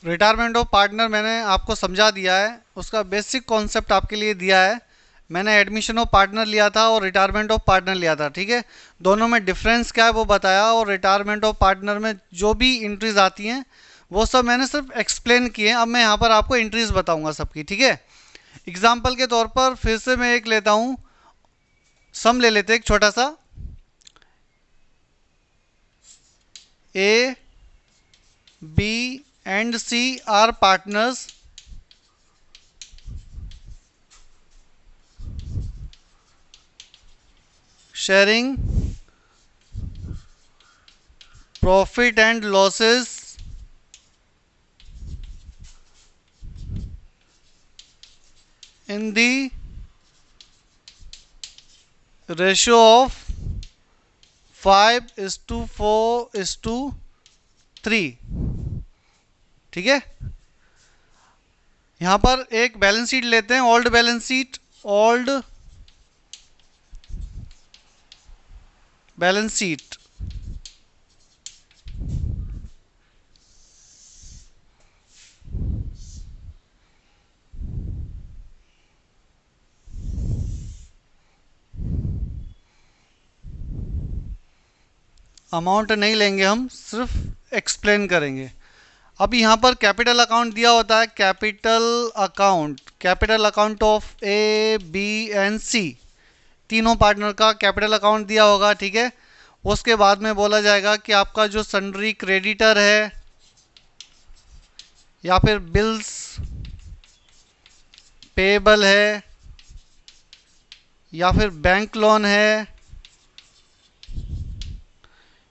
Retirement of partner मैंने आपको समझा दिया है, उसका बेसिक कॉन्सेप्ट आपके लिए दिया है। मैंने एडमिशन ऑफ पार्टनर लिया था और रिटायरमेंट ऑफ पार्टनर लिया था, ठीक है। दोनों में डिफरेंस क्या है वो बताया, और रिटायरमेंट ऑफ पार्टनर में जो भी एंट्रीज आती हैं वो सब मैंने सिर्फ एक्सप्लेन किए। अब मैं यहाँ पर आपको एंट्रीज बताऊंगा सबकी, ठीक है। एग्जाम्पल के तौर पर फिर से मैं एक लेता हूँ, सम ले लेते एक छोटा सा। A B and C are partners sharing profit and losses in the ratio of 5:4:3, ठीक है। यहां पर एक बैलेंस शीट लेते हैं, old balance sheet, old balance sheet. Amount नहीं लेंगे हम, सिर्फ एक्सप्लेन करेंगे। अब यहाँ पर कैपिटल अकाउंट दिया होता है, capital account of A B and C, तीनों पार्टनर का कैपिटल अकाउंट दिया होगा, ठीक है। उसके बाद में बोला जाएगा कि आपका जो सन्ड्री क्रेडिटर है या फिर बिल्स पेएबल है या फिर बैंक लोन है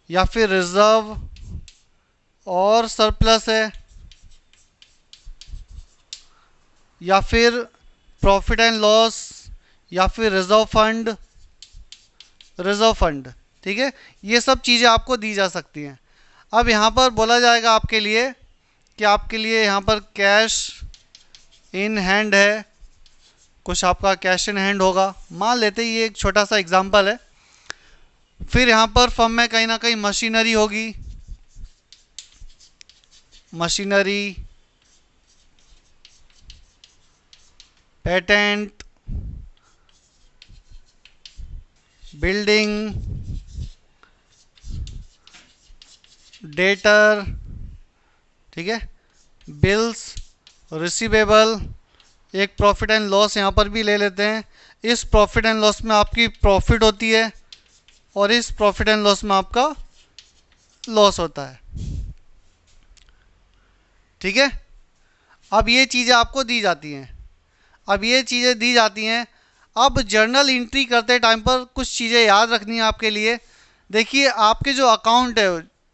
या फिर रिजर्व और सरप्लस है या फिर प्रॉफिट एंड लॉस या फिर रिजर्व फंड, ठीक है। ये सब चीज़ें आपको दी जा सकती हैं। अब यहाँ पर बोला जाएगा आपके लिए कि आपके लिए यहाँ पर कैश इन हैंड है, कुछ आपका कैश इन हैंड होगा, मान लेते ये एक छोटा सा एग्जांपल है। फिर यहाँ पर फर्म में कहीं ना कहीं मशीनरी होगी, मशीनरी, पेटेंट, बिल्डिंग, डेटर, ठीक है, बिल्स, रिसीवेबल। एक प्रॉफिट एंड लॉस यहाँ पर भी ले लेते हैं। इस प्रॉफिट एंड लॉस में आपकी प्रॉफिट होती है और इस प्रॉफिट एंड लॉस में आपका लॉस होता है, ठीक है। अब ये चीज़ें आपको दी जाती हैं, अब जर्नल एंट्री करते टाइम पर कुछ चीज़ें याद रखनी है आपके लिए। देखिए आपके जो अकाउंट है,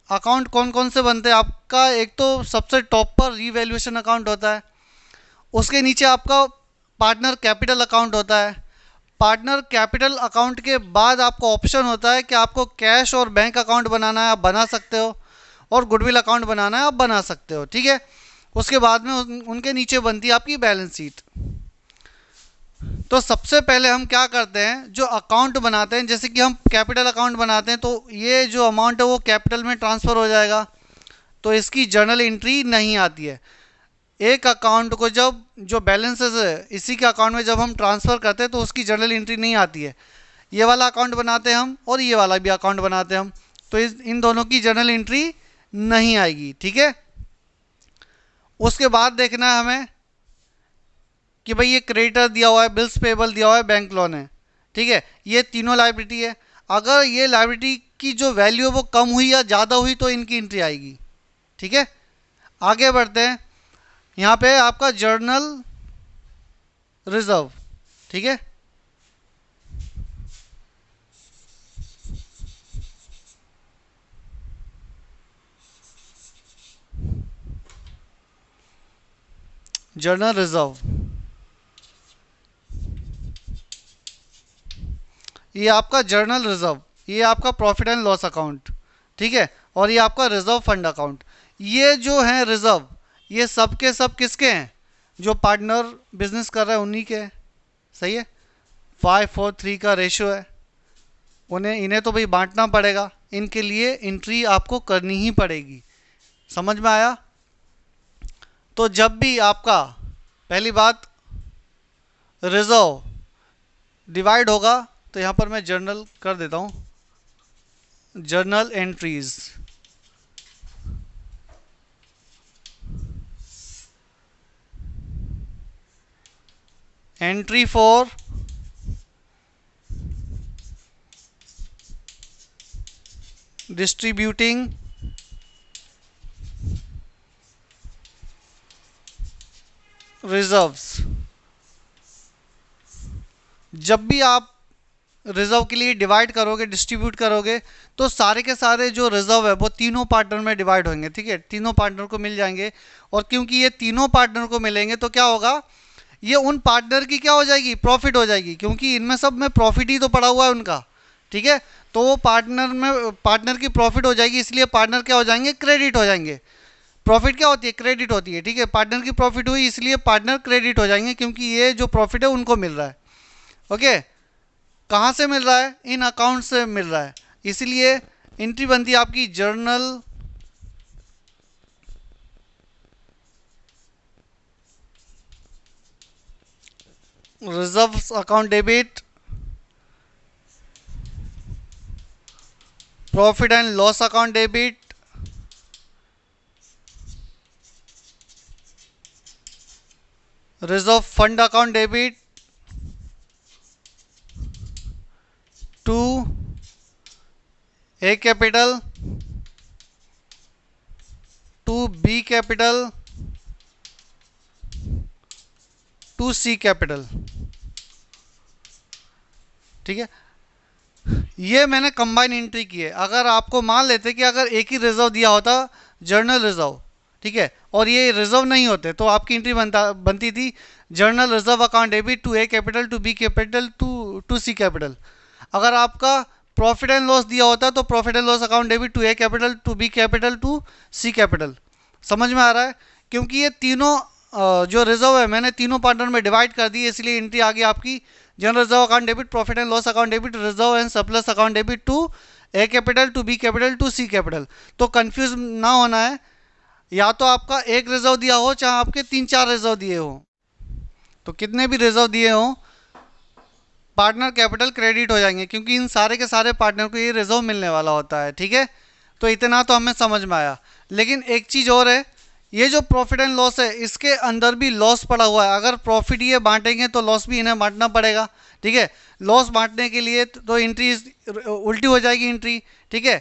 अकाउंट कौन कौन से बनते हैं आपका, एक तो सबसे टॉप पर रीवैल्यूएशन अकाउंट होता है, उसके नीचे आपका पार्टनर कैपिटल अकाउंट होता है। पार्टनर कैपिटल अकाउंट के बाद आपको ऑप्शन होता है कि आपको कैश और बैंक अकाउंट बनाना है, आप बना सकते हो, और गुडविल अकाउंट बनाना है, आप बना सकते हो, ठीक है। उसके बाद में उनके नीचे बनती है आपकी बैलेंस शीट। तो सबसे पहले हम क्या करते हैं, जो अकाउंट बनाते हैं, जैसे कि हम कैपिटल अकाउंट बनाते हैं तो ये जो अमाउंट है वो कैपिटल में ट्रांसफ़र हो जाएगा, तो इसकी जर्नल एंट्री नहीं आती है। एक अकाउंट को जब जो बैलेंसेस है इसी के अकाउंट में जब हम ट्रांसफ़र करते हैं तो उसकी जर्नल एंट्री नहीं आती है। ये वाला अकाउंट बनाते हैं हम और ये वाला भी अकाउंट बनाते हैं हम, तो इन दोनों की जर्नल एंट्री नहीं आएगी, ठीक है। उसके बाद देखना है हमें कि भाई ये क्रेडिटर दिया हुआ है, बिल्स पेबल दिया हुआ है, बैंक लोन है, ठीक है। ये तीनों लायबिलिटी है। अगर ये लायबिलिटी की जो वैल्यू है वो कम हुई या ज़्यादा हुई तो इनकी एंट्री आएगी, ठीक है। आगे बढ़ते हैं, यहाँ पे आपका जर्नल रिजर्व, ठीक है। जर्नल रिजर्व, ये आपका जर्नल रिजर्व, ये आपका प्रॉफिट एंड लॉस अकाउंट, ठीक है, और ये आपका रिजर्व फंड अकाउंट। ये जो है रिजर्व, ये सब के सब किसके हैं, जो पार्टनर बिजनेस कर रहे हैं उन्हीं के हैं, सही है। 5:4:3 का रेशियो है, इन्हें तो भाई बांटना पड़ेगा, इनके लिए एंट्री आपको करनी ही पड़ेगी। समझ में आया। तो जब भी आपका पहली बात रिजर्व डिवाइड होगा, तो यहां पर मैं जर्नल कर देता हूं, journal entries, entry for distributing reserves. जब भी आप रिजर्व के लिए डिवाइड करोगे, डिस्ट्रीब्यूट करोगे, तो सारे के सारे जो रिजर्व है वो तीनों पार्टनर में डिवाइड होंगे, ठीक है, तीनों पार्टनर को मिल जाएंगे। और क्योंकि ये तीनों पार्टनर को मिलेंगे तो क्या होगा, ये उन पार्टनर की क्या हो जाएगी, प्रॉफिट हो जाएगी, क्योंकि इनमें सब में प्रॉफिट ही तो पड़ा हुआ है उनका, ठीक है। तो वो पार्टनर की प्रॉफिट हो जाएगी, इसलिए पार्टनर क्या हो जाएंगे, क्रेडिट हो जाएंगे। प्रॉफिट क्या होती है, क्रेडिट होती है, ठीक है। पार्टनर की प्रॉफिट हुई इसलिए पार्टनर क्रेडिट हो जाएंगे, क्योंकि ये जो प्रॉफिट है उनको मिल रहा है। ओके, कहाँ से मिल रहा है, इन अकाउंट से मिल रहा है, इसलिए एंट्री बनती है आपकी journal reserves account debit, profit and loss account debit, reserve fund account debit to A capital to B capital to C capital, ठीक है। ये मैंने कंबाइन एंट्री की है। अगर आपको मान लेते कि अगर एक ही रिजर्व दिया होता, जर्नल रिजर्व, ठीक है, और ये रिजर्व नहीं होते, तो आपकी एंट्री बनती थी journal reserve account debit to A capital to B capital to C capital. अगर आपका प्रॉफिट एंड लॉस दिया होता तो profit and loss account debit to A capital to B capital to C capital. समझ में आ रहा है, क्योंकि ये तीनों जो रिजर्व है मैंने तीनों पार्टनर में डिवाइड कर दी, इसलिए एंट्री आ गई आपकी general reserve account debit, profit and loss account debit, reserve and surplus account debit to A capital to B capital to C capital. तो कंफ्यूज ना होना है, या तो आपका एक रिजर्व दिया हो चाहे आपके 3-4 रिजर्व दिए हो, तो कितने भी रिजर्व दिए हो पार्टनर कैपिटल क्रेडिट हो जाएंगे, क्योंकि इन सारे के सारे पार्टनर को ये रिजर्व मिलने वाला होता है, ठीक है। तो इतना तो हमें समझ में आया। लेकिन एक चीज़ और है, ये जो प्रॉफिट एंड लॉस है इसके अंदर भी लॉस पड़ा हुआ है। अगर प्रॉफिट ये बांटेंगे तो लॉस भी इन्हें बांटना पड़ेगा, ठीक है। लॉस बांटने के लिए तो एंट्री उल्टी हो जाएगी एंट्री, ठीक है।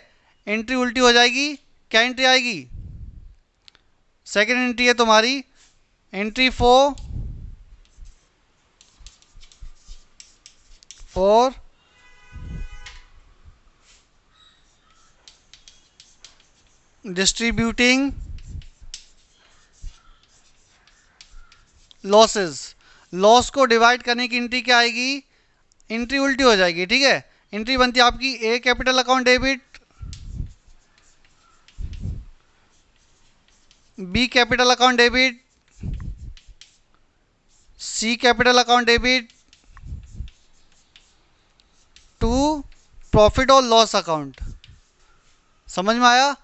एंट्री उल्टी हो जाएगी, क्या एंट्री आएगी, सेकेंड एंट्री है तुम्हारी entry for distributing losses. Loss को डिवाइड करने की एंट्री क्या आएगी, एंट्री उल्टी हो जाएगी, ठीक है। एंट्री बनती है आपकी A capital account debit, B capital account debit, C capital account debit to profit और लॉस अकाउंट। समझ में आया।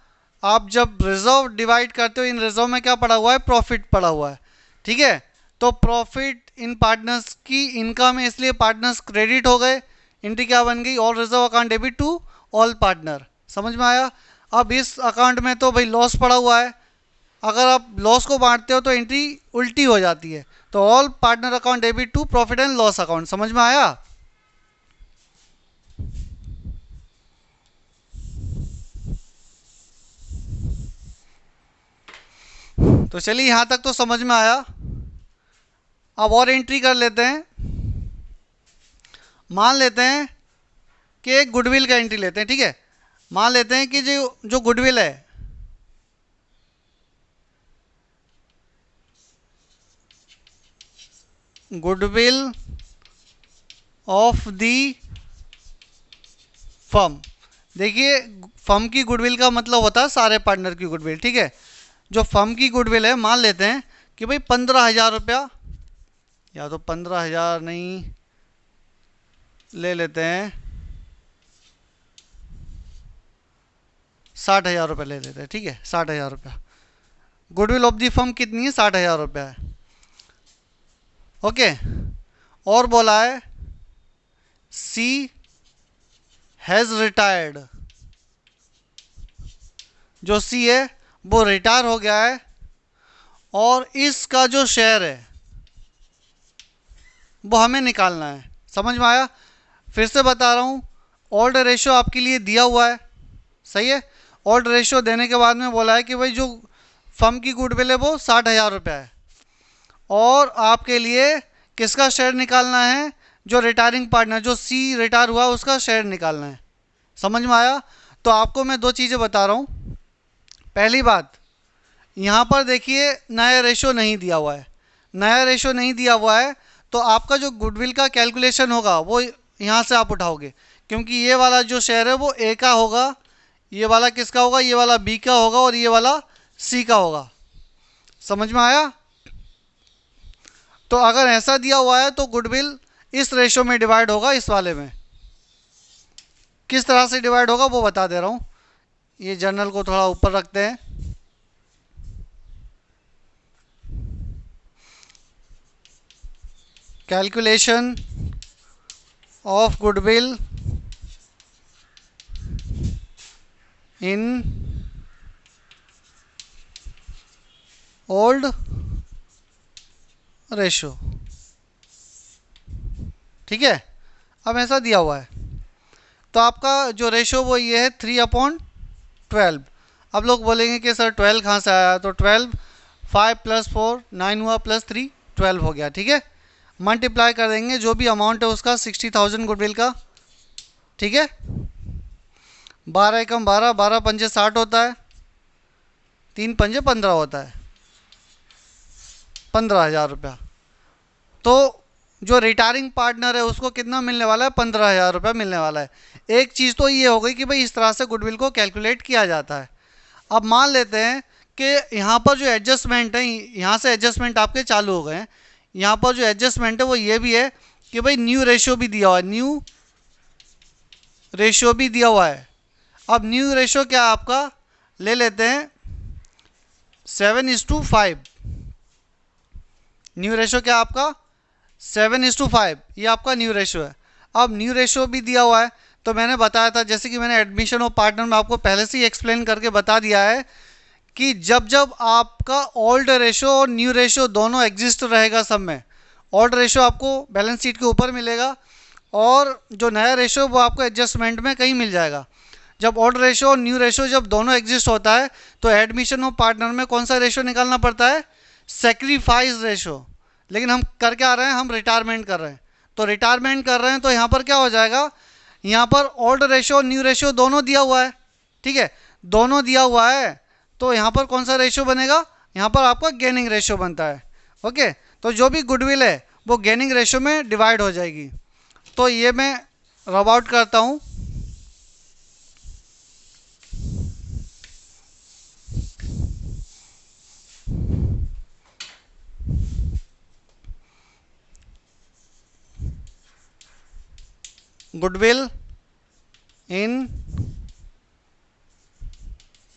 आप जब रिजर्व डिवाइड करते हो, इन रिजर्व में क्या पड़ा हुआ है, प्रॉफिट पड़ा हुआ है, ठीक है। तो प्रॉफिट इन पार्टनर्स की इनकम है, इसलिए पार्टनर्स क्रेडिट हो गए, एंट्री क्या बन गई, all reserve account debit to all partner. समझ में आया। अब इस अकाउंट में तो भाई लॉस पड़ा हुआ है, अगर आप लॉस को बांटते हो तो एंट्री उल्टी हो जाती है, तो all partner account debit to profit and loss account. समझ में आया। तो चलिए यहां तक तो समझ में आया। अब और एंट्री कर लेते हैं। मान लेते हैं कि एक गुडविल का एंट्री लेते हैं, ठीक है। मान लेते हैं कि जो जो गुडविल है, गुडविल ऑफ द फर्म। देखिए, फर्म की गुडविल का मतलब होता है सारे पार्टनर की गुडविल, ठीक है। जो फर्म की गुडविल है, मान लेते हैं कि भाई 15,000 रुपया, या तो 15,000 नहीं, ले लेते हैं 60,000 रुपये ले लेते हैं, ठीक है, 60,000 रुपया। गुडविल ऑफ द फर्म कितनी है, 60,000 रुपया है। ओके, और बोला है सी हैज़ रिटायर्ड, जो सी है वो रिटायर हो गया है, और इसका जो शेयर है वो हमें निकालना है। समझ में आया? फिर से बता रहा हूँ, ओल्ड रेशियो आपके लिए दिया हुआ है, सही है। ओल्ड रेशियो देने के बाद में बोला है कि भाई जो फर्म की गुडविल है वो 60,000 रुपया है, और आपके लिए किसका शेयर निकालना है, जो रिटायरिंग पार्टनर, जो सी रिटायर हुआ उसका शेयर निकालना है। समझ में आया? तो आपको मैं दो चीज़ें बता रहा हूँ। पहली बात, यहाँ पर देखिए नया रेशो नहीं दिया हुआ है। नया रेशो नहीं दिया हुआ है तो आपका जो गुडविल का कैलकुलेशन होगा वो यहाँ से आप उठाओगे, क्योंकि ये वाला जो शेयर है वो ए का होगा, ये वाला किसका होगा, ये वाला बी का होगा, और ये वाला सी का होगा। समझ में आया? तो अगर ऐसा दिया हुआ है तो गुडविल इस रेशो में डिवाइड होगा, इस वाले में। किस तरह से डिवाइड होगा वो बता दे रहा हूँ। ये जर्नल को थोड़ा ऊपर रखते हैं। Calculation of goodwill in old ratio, ठीक है। अब ऐसा दिया हुआ है तो आपका जो रेशो वो ये है 3/12। अब लोग बोलेंगे कि सर 12 कहाँ से आया, तो 12 5 + 4 9 हुआ, +3 12 हो गया, ठीक है। मल्टीप्लाई कर देंगे जो भी अमाउंट है उसका 60,000 गुडविल का, ठीक है। 12 एकम 12, 12 पंजे 60 होता है, 3 पंजे 15 होता है, 15,000 रुपया। तो जो रिटायरिंग पार्टनर है उसको कितना मिलने वाला है, 15,000 रुपया मिलने वाला है। एक चीज़ तो ये हो गई कि भाई इस तरह से गुडविल को कैलकुलेट किया जाता है। अब मान लेते हैं कि यहाँ पर जो एडजस्टमेंट है, यहाँ से एडजस्टमेंट आपके चालू हो गए हैं। यहाँ पर जो एडजस्टमेंट है वो ये भी है कि भाई न्यू रेशियो भी दिया हुआ है, न्यू रेशियो भी दिया हुआ है। अब न्यू रेशियो क्या आपका ले लेते हैं 7:5। न्यू रेशियो क्या आपका 7:5, ये आपका न्यू रेशियो है। अब न्यू रेशियो भी दिया हुआ है तो मैंने बताया था, जैसे कि मैंने एडमिशन ऑफ पार्टनर में आपको पहले से ही एक्सप्लेन करके बता दिया है कि जब जब आपका ओल्ड रेशियो और न्यू रेशियो दोनों एग्जिस्ट रहेगा सब में, ओल्ड रेशियो आपको बैलेंस शीट के ऊपर मिलेगा और जो नया रेशियो वो आपको एडजस्टमेंट में कहीं मिल जाएगा। जब ओल्ड रेशियो और न्यू रेशियो जब दोनों एग्जिस्ट होता है तो एडमिशन ऑफ पार्टनर में कौन सा रेशियो निकालना पड़ता है, सेक्रीफाइस रेशियो। लेकिन हम कर क्या रहे हैं, हम रिटायरमेंट कर रहे हैं। तो रिटायरमेंट कर रहे हैं तो यहाँ पर क्या हो जाएगा, यहाँ पर ओल्ड रेशियो और न्यू रेशियो दोनों दिया हुआ है, ठीक है। दोनों दिया हुआ है तो यहाँ पर कौन सा रेशियो बनेगा, यहाँ पर आपका गेनिंग रेशियो बनता है। ओके, तो जो भी गुडविल है वो गेनिंग रेशियो में डिवाइड हो जाएगी। तो ये मैं रब आउट करता हूँ। Goodwill in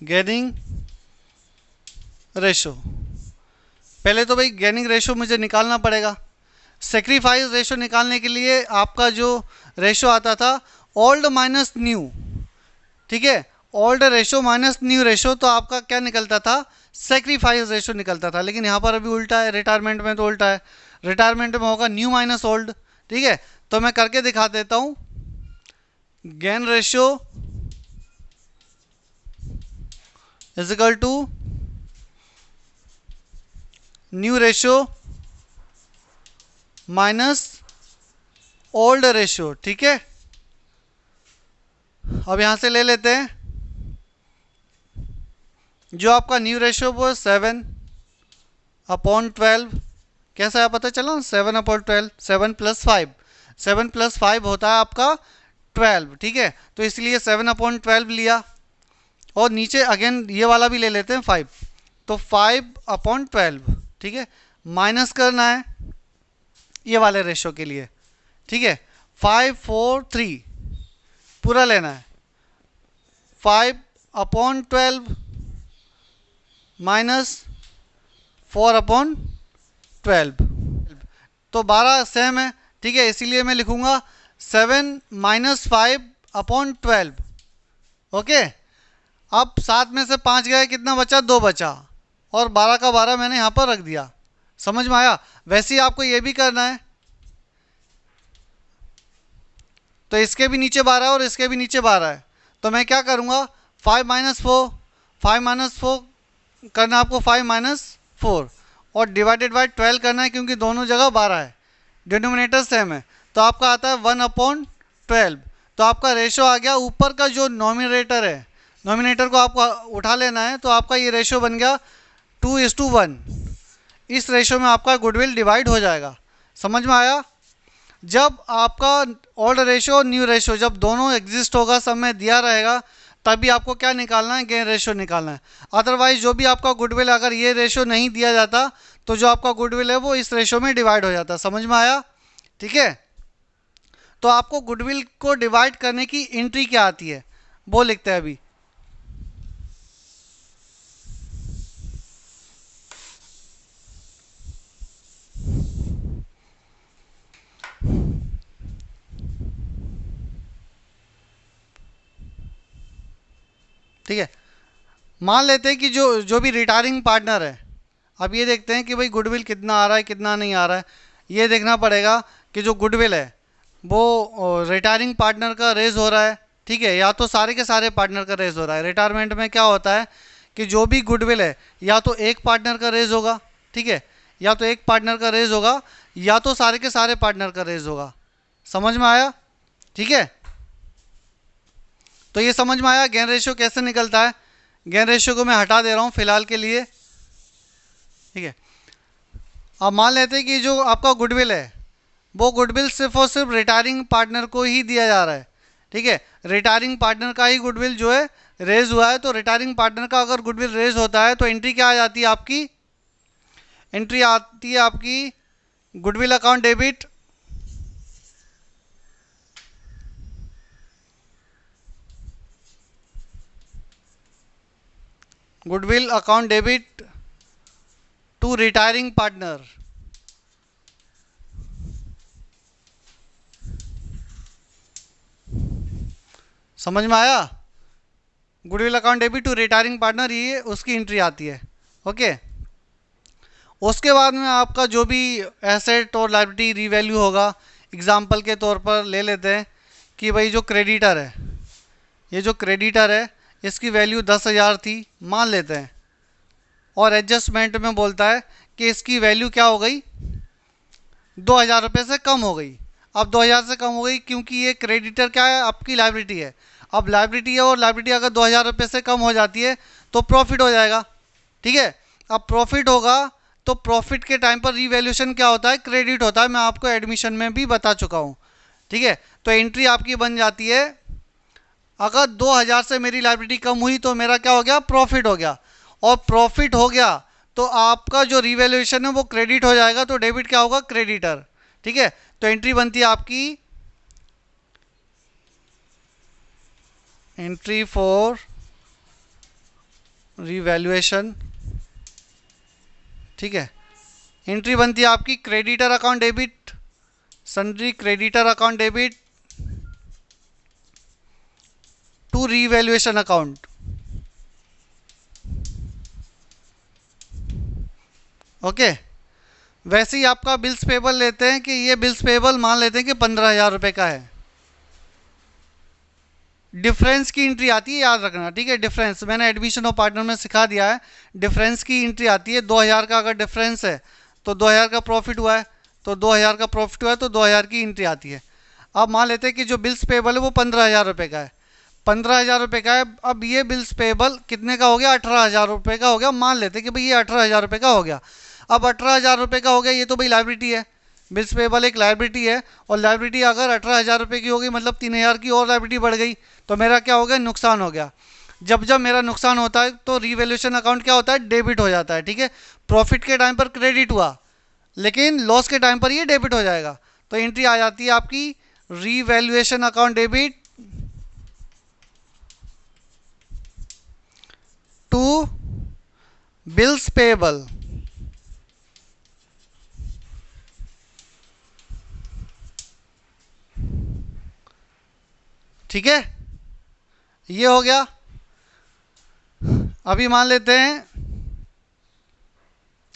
gaining ratio. पहले तो भाई गेनिंग रेशो मुझे निकालना पड़ेगा। सेक्रीफाइस रेशो निकालने के लिए आपका जो रेशो आता था ओल्ड माइनस न्यू, ठीक है, old ratio minus new ratio, तो आपका क्या निकलता था, सेक्रीफाइस रेशो निकलता था। लेकिन यहाँ पर अभी उल्टा है, रिटायरमेंट में तो उल्टा है, रिटायरमेंट में होगा न्यू माइनस ओल्ड, ठीक है। तो मैं करके दिखा देता हूँ। Gain ratio is equal to new ratio minus old ratio, ठीक है। अब यहां से ले लेते हैं जो आपका न्यू रेशियो वो 7/12। कैसा है पता चला, 7/12, 7 + 5, 7 + 5 होता है आपका 12, ठीक है। तो इसलिए 7/12 लिया, और नीचे अगेन ये वाला भी ले लेते हैं 5, तो 5/12, ठीक है। माइनस करना है ये वाले रेशो के लिए, ठीक है। 5 4 3 पूरा लेना है, 5/12 माइनस 4/12। तो 12 सेम है, ठीक है, इसीलिए मैं लिखूंगा 7 - 5/12। ओके, अब 7 में से 5 गए, कितना बचा? 2 बचा, और 12 का 12 मैंने यहाँ पर रख दिया। समझ में आया? वैसे ही आपको ये भी करना है, तो इसके भी नीचे 12 है और इसके भी नीचे 12 है, तो मैं क्या करूँगा? 5 - 4, 5 - 4 करना है आपको, 5 - 4, और डिवाइडेड बाय 12 करना है, क्योंकि दोनों जगह 12 है, डिनोमिनेटर सेम है, तो आपका आता है 1/12। तो आपका रेशो आ गया, ऊपर का जो नॉमिनेटर है, नॉमिनेटर को आपको उठा लेना है, तो आपका ये रेशो बन गया 2:1। इस रेशो में आपका गुडविल डिवाइड हो जाएगा। समझ में आया? जब आपका ओल्ड रेशो और न्यू रेशो जब दोनों एग्जिस्ट होगा, सब में दिया रहेगा, तभी आपको क्या निकालना है? गेन रेशो निकालना है। अदरवाइज जो भी आपका गुडविल, अगर ये रेशो नहीं दिया जाता, तो जो आपका गुडविल है वो इस रेशो में डिवाइड हो जाता। समझ में आया? ठीक है, तो आपको गुडविल को डिवाइड करने की एंट्री क्या आती है वो लिखते हैं अभी। ठीक है, मान लेते हैं कि जो जो भी रिटायरिंग पार्टनर है, अब ये देखते हैं कि भाई गुडविल कितना आ रहा है, कितना नहीं आ रहा है। ये देखना पड़ेगा कि जो गुडविल है वो रिटायरिंग पार्टनर का रेज हो रहा है, ठीक है, या तो सारे के सारे पार्टनर का रेज हो रहा है। रिटायरमेंट में क्या होता है कि जो भी गुडविल है, या तो एक पार्टनर का रेज होगा, ठीक है, या तो एक पार्टनर का रेज होगा, या तो सारे के सारे पार्टनर का रेज होगा। समझ में आया? ठीक है, तो ये समझ में आया गेन रेशियो कैसे निकलता है। गेन रेशियो को मैं हटा दे रहा हूँ फिलहाल के लिए, ठीक है। अब मान लेते हैं कि जो आपका गुडविल है, वो गुडविल सिर्फ और सिर्फ रिटायरिंग पार्टनर को ही दिया जा रहा है, ठीक है। रिटायरिंग पार्टनर का ही गुडविल जो है रेज हुआ है, तो रिटायरिंग पार्टनर का अगर गुडविल रेज होता है, तो एंट्री क्या आ जाती है आपकी? एंट्री आती है आपकी goodwill account debit, goodwill account debit to retiring partner. समझ में आया? Goodwill account debit to retiring partner, ये उसकी एंट्री आती है। ओके, उसके बाद में आपका जो भी एसेट और लायबिलिटी रीवैल्यू होगा, एग्जांपल के तौर पर ले लेते हैं कि भाई जो क्रेडिटर है, ये जो क्रेडिटर है इसकी वैल्यू 10,000 थी मान लेते हैं, और एडजस्टमेंट में बोलता है कि इसकी वैल्यू क्या हो गई? 2,000 रुपये से कम हो गई। अब 2,000 से कम हो गई क्योंकि ये क्रेडिटर क्या है? आपकी लायबिलिटी है। अब लायबिलिटी है, और लायबिलिटी अगर 2,000 रुपये से कम हो जाती है तो प्रॉफिट हो जाएगा, ठीक है। अब प्रॉफिट होगा, तो प्रॉफिट के टाइम पर रीवैल्यूएशन क्या होता है? क्रेडिट होता है। मैं आपको एडमिशन में भी बता चुका हूँ, ठीक है। तो एंट्री आपकी बन जाती है, अगर 2,000 से मेरी लायबिलिटी कम हुई तो मेरा क्या हो गया? प्रॉफिट हो गया। और प्रॉफिट हो गया तो आपका जो रिवैल्यूएशन है वो क्रेडिट हो जाएगा, तो डेबिट क्या होगा? क्रेडिटर, ठीक है। तो एंट्री बनती है आपकी एंट्री फॉर रिवैल्यूएशन, ठीक है। एंट्री बनती है आपकी creditor account debit, sundry creditor account debit to revaluation account. Okay, वैसे ही आपका बिल्स पेबल लेते हैं कि ये बिल्स पेबल मान लेते हैं कि 15,000 रुपये का है। डिफरेंस की एंट्री आती है, याद रखना, ठीक है। डिफरेंस मैंने एडमिशन ऑफ पार्टनर में सिखा दिया है। डिफरेंस की एंट्री आती है, 2,000 का अगर डिफरेंस है तो 2,000 का प्रॉफिट हुआ है, तो 2,000 का प्रॉफिट हुआ है तो 2,000 की एंट्री आती है। अब मान लेते हैं कि जो बिल्स पेबल है वो 15,000 रुपये का है, 15,000 रुपये का है। अब ये बिल्स पेबल कितने का हो गया? 18,000 रुपये का हो गया। मान लेते हैं कि भाई ये 18,000 रुपये का हो गया। अब 18,000 रुपये का हो गया, ये तो भाई लायबिलिटी है, बिल्स पेबल एक लायबिलिटी है, और लायबिलिटी अगर 18,000 रुपये की होगी, मतलब 3,000 की और लायबिलिटी बढ़ गई, तो मेरा क्या हो गया? नुकसान हो गया। जब जब मेरा नुकसान होता है तो रिवैल्यूएशन अकाउंट क्या होता है? डेबिट हो जाता है, ठीक है। प्रॉफिट के टाइम पर क्रेडिट हुआ, लेकिन लॉस के टाइम पर ये डेबिट हो जाएगा। तो एंट्री आ जाती है आपकी revaluation account debit to bills payable, ठीक है, ये हो गया। अभी मान लेते हैं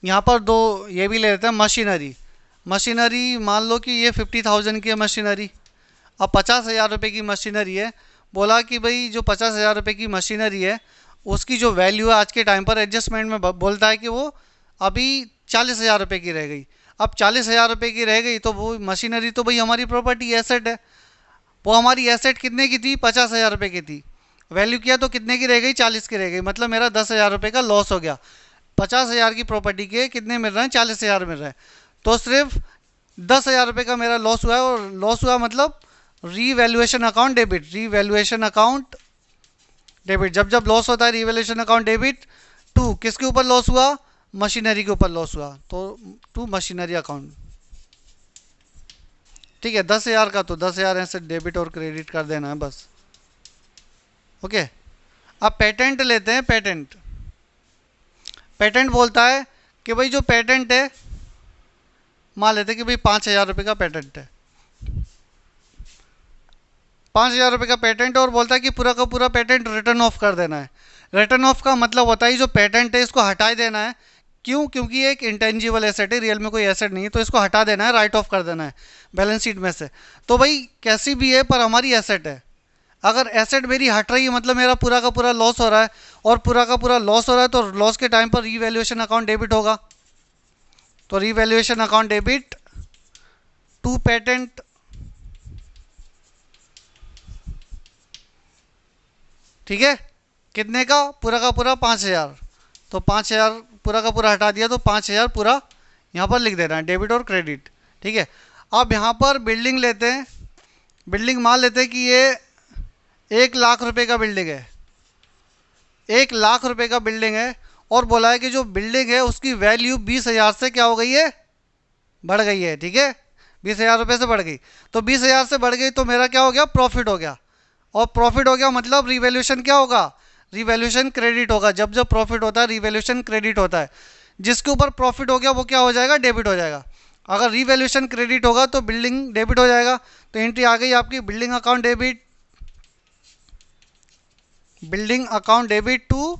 यहाँ पर दो ये भी ले लेते हैं, मशीनरी। मशीनरी मान लो कि ये 50,000 की है मशीनरी। अब 50,000 रुपये की मशीनरी है, बोला कि भाई जो 50,000 रुपये की मशीनरी है उसकी जो वैल्यू है आज के टाइम पर एडजस्टमेंट में बोलता है कि वो अभी 40,000 रुपये की रह गई। अब 40,000 रुपये की रह गई तो वो मशीनरी तो भाई हमारी प्रॉपर्टी एसेट है। वो हमारी एसेट कितने की थी? 50,000 रुपये की थी। वैल्यू किया तो कितने की रह गई? 40 की रह गई। मतलब मेरा 10,000 रुपये का लॉस हो गया। 50,000 की प्रॉपर्टी के कितने मिल रहे हैं? 40,000 मिल रहे हैं। तो सिर्फ 10,000 रुपये का मेरा लॉस हुआ है। और लॉस हुआ मतलब revaluation account debit. Revaluation account debit, जब जब लॉस होता है रीवैल्यूएशन अकाउंट डेबिट टू किसके ऊपर लॉस हुआ? मशीनरी के ऊपर लॉस हुआ, तो टू मशीनरी अकाउंट। ठीक है, 10,000 का तो 10,000 ऐसे डेबिट और क्रेडिट कर देना है बस। ओके, अब पेटेंट लेते हैं। पेटेंट पेटेंट बोलता है कि भाई जो पेटेंट है, मान लेते हैं कि भाई 5,000 रुपये का पेटेंट है। 5,000 रुपये का पेटेंट है और बोलता है कि पूरा का पूरा पेटेंट रिटर्न ऑफ कर देना है। रिटर्न ऑफ का मतलब होता है जो पेटेंट है इसको हटा देना है। क्यों? क्योंकि ये एक इंटेंजिबल एसेट है, रियल में कोई एसेट नहीं है, तो इसको हटा देना है, राइट ऑफ कर देना है बैलेंस शीट में से। तो भाई कैसी भी है पर हमारी एसेट है। अगर एसेट मेरी हट रही है मतलब मेरा पूरा का पूरा लॉस हो रहा है, और पूरा का पूरा लॉस हो रहा है तो लॉस के टाइम पर रीवैल्यूएशन अकाउंट डेबिट होगा। तो revaluation account debit to patent. ठीक है, कितने का? पूरा का पूरा 5,000। तो 5,000 पूरा का पूरा हटा दिया तो 5,000 पूरा यहाँ पर लिख देना है, डेबिट और क्रेडिट। ठीक है, अब यहाँ पर बिल्डिंग लेते हैं। बिल्डिंग मान लेते हैं कि ये 1,00,000 रुपये का बिल्डिंग है। 1,00,000 रुपये का बिल्डिंग है और बोला है कि जो बिल्डिंग है उसकी वैल्यू 20,000 से क्या हो गई है? बढ़ गई है। ठीक है, 20,000 रुपये से बढ़ गई। तो 20,000 से बढ़ गई तो मेरा क्या हो गया? प्रॉफिट हो गया। और प्रॉफिट हो गया मतलब रिवैल्यूएशन क्या होगा? रिवैल्यूएशन क्रेडिट होगा। जब जब प्रॉफिट होता है रिवैल्यूएशन क्रेडिट होता है। जिसके ऊपर प्रॉफिट हो गया वो क्या हो जाएगा? डेबिट हो जाएगा। अगर रिवैल्यूएशन क्रेडिट होगा तो बिल्डिंग डेबिट हो जाएगा। तो एंट्री आ गई आपकी building account debit. Building account debit to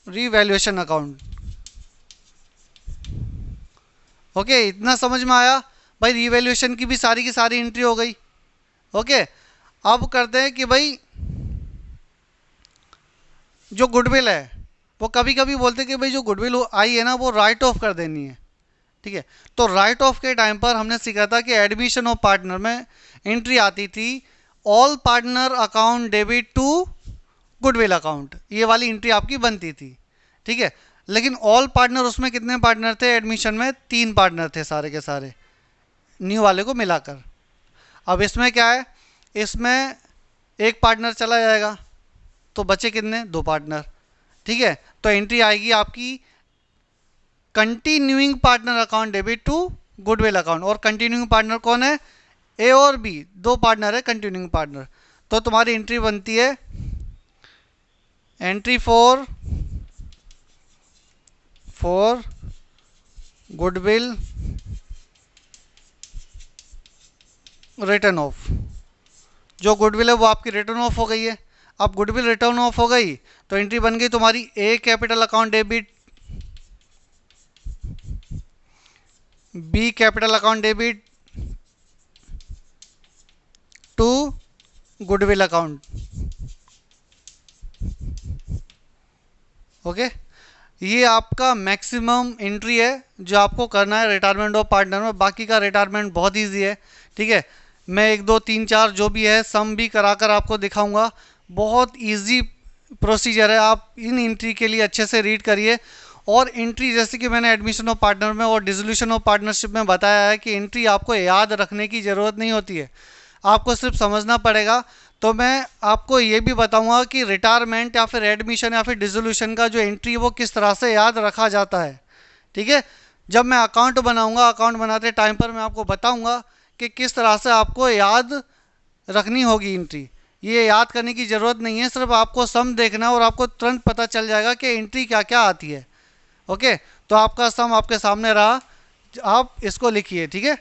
revaluation account. Okay, इतना समझ में आया भाई? रिवैल्यूएशन की भी सारी एंट्री हो गई। ओके, अब करते हैं कि भाई जो गुडविल है वो कभी कभी बोलते हैं कि भाई जो गुडविल आई है ना वो राइट ऑफ कर देनी है। ठीक है, तो राइट ऑफ के टाइम पर हमने सीखा था कि एडमिशन ऑफ पार्टनर में एंट्री आती थी all partner account debit to goodwill account. ये वाली एंट्री आपकी बनती थी। ठीक है, लेकिन ऑल पार्टनर उसमें कितने पार्टनर थे? एडमिशन में 3 पार्टनर थे सारे के सारे, न्यू वाले को मिलाकर। अब इसमें क्या है? इसमें एक पार्टनर चला जाएगा तो बचे कितने? 2 पार्टनर। ठीक है, तो एंट्री आएगी आपकी continuing partner account debit to goodwill account. और कंटिन्यूइंग पार्टनर कौन है? ए और बी, 2 पार्टनर है कंटिन्यूइंग पार्टनर। तो तुम्हारी एंट्री बनती है entry for goodwill written off. जो गुडविल है वो आपकी रिटर्न ऑफ हो गई है। अब गुडविल रिटर्न ऑफ हो गई तो एंट्री बन गई तुम्हारी A capital account debit, B capital account debit to goodwill account. Okay, ये आपका मैक्सिमम एंट्री है जो आपको करना है रिटायरमेंट ऑफ पार्टनर में। बाकी का रिटायरमेंट बहुत ईजी है। ठीक है, मैं 1 2 3 4 जो भी है सम भी कराकर आपको दिखाऊंगा। बहुत इजी प्रोसीजर है। आप इन एंट्री के लिए अच्छे से रीड करिए। और एंट्री जैसे कि मैंने एडमिशन ऑफ पार्टनर में और डिसोल्यूशन ऑफ पार्टनरशिप में बताया है कि एंट्री आपको याद रखने की ज़रूरत नहीं होती है, आपको सिर्फ समझना पड़ेगा। तो मैं आपको ये भी बताऊंगा कि रिटायरमेंट या फिर एडमिशन या फिर डिसोल्यूशन का जो एंट्री है वो किस तरह से याद रखा जाता है। ठीक है, जब मैं अकाउंट बनाऊंगा, अकाउंट बनाते टाइम पर मैं आपको बताऊंगा कि किस तरह से आपको याद रखनी होगी एंट्री। ये याद करने की ज़रूरत नहीं है, सिर्फ आपको सम देखना और आपको तुरंत पता चल जाएगा कि एंट्री क्या क्या आती है। ओके, तो आपका सम आपके सामने रहा, आप इसको लिखिए। ठीक है।